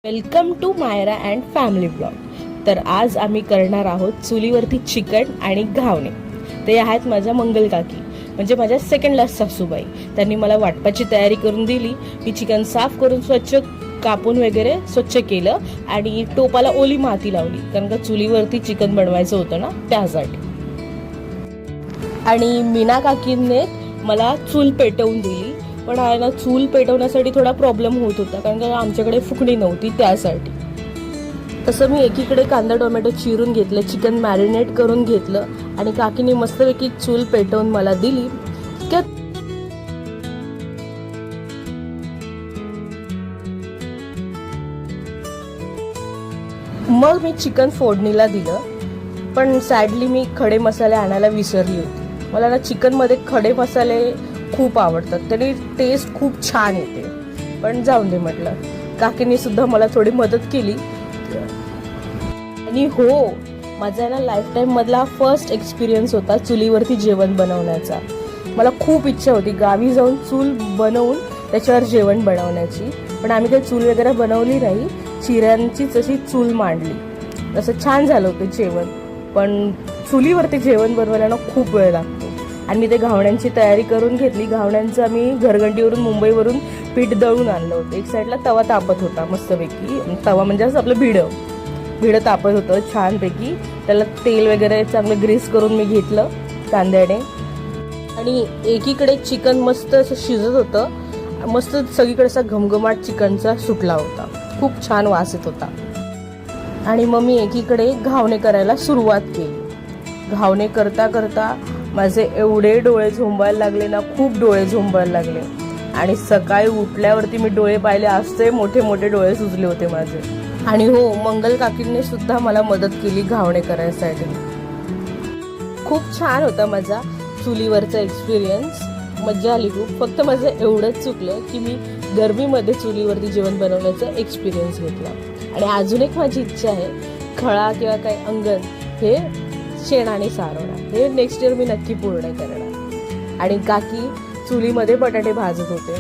Welcome to Myra and family blog. तर आज आम्ही करणार आहोत चुलीवरती चिकन आणि घावणे. ते आहेत माझ्या मंगल काकी, म्हणजे माझ्या सेकंड लास्ट सासूबाई. त्यांनी मला वाटपाची तयारी करून दिली. मी चिकन साफ करून स्वच्छ कापून वगैरे स्वच्छ केलं आणि टोपाला ओली माती लावली, कारण का चुलीवरती चिकन बनवायचं होतं ना त्यासाठी. आणि मीना काकींनी मला चूल पेटवून दिली. पण आहे ना, चूल पेटवण्यासाठी थोडा प्रॉब्लेम होत होता, कारण का आमच्याकडे फुकणी नव्हती त्यासाठी. तसं मी एकीकडे कांदा टोमॅटो चिरून घेतलं, चिकन मॅरिनेट करून घेतलं आणि काकीने मस्तपैकी चूल पेटवून मला दिली. मग मी चिकन फोडणीला दिलं. पण सॅडली मी खडे मसाले आणायला विसरली होती. मला ना चिकनमध्ये खडे मसाले खूप आवडतात, त्याने टेस्ट खूप छान येते. पण जाऊन दे म्हटलं, काकीने सुद्धा मला थोडी मदत केली. आणि हो, माझा ना लाईफ टाईम मधला फर्स्ट एक्सपिरियन्स होता चुलीवरती जेवण बनवण्याचा. मला खूप इच्छा होती गावी जाऊन चूल बनवून त्याच्यावर जेवण बनवण्याची, पण आम्ही काही चूल वगैरे बनवली नाही. चिऱ्यांचीच अशी चूल मांडली, असं छान झालं होतं जेवण. पण चुलीवरती जेवण बनवायला ना खूप वेळ लागतो. आणि मी ते घावण्यांची तयारी करून घेतली. घावण्यांचं आम्ही घरघंटीवरून मुंबईवरून पीठ दळून आणलं होतं. एक साईडला तवा तापत होता मस्तपैकी. तवा म्हणजे असं आपलं भिडं तापत होतं छानपैकी. त्याला तेल वगैरे चांगलं ग्रीस करून मी घेतलं कांद्याने. आणि एकीकडे चिकन मस्त असं शिजत होतं, मस्त सगळीकडे असा घमघमाट चिकनचा सुटला होता, खूप छान वास येत होता. आणि मग मी एकीकडे घावणे करायला सुरुवात केली. घावणे करता करता माझे एवढे डोळे झोंबायला लागले ना, खूप डोळे झोंबायला लागले. आणि सकाळी उठल्यावरती मी डोळे पाहिले असते, मोठे मोठे डोळे सुजले होते माझे. आणि हो, मंगल काकींनी सुद्धा मला मदत केली घावणे करायसाठी. खूप छान होता माझा चुलीवरचा एक्सपिरियन्स, मज्जा आली खूप. फक्त माझं एवढंच चुकलं की मी गरमीमध्ये चुलीवरती जेवण बनवण्याचा एक्सपिरियन्स घेतला. आणि अजून एक माझी इच्छा आहे, खळा किंवा काही अंगण हे शेणाने सारवणार. हे नेक्स्ट इयर मी नक्की पूर्ण करणार. आणि काकी चुलीमध्ये बटाटे भाजत होते.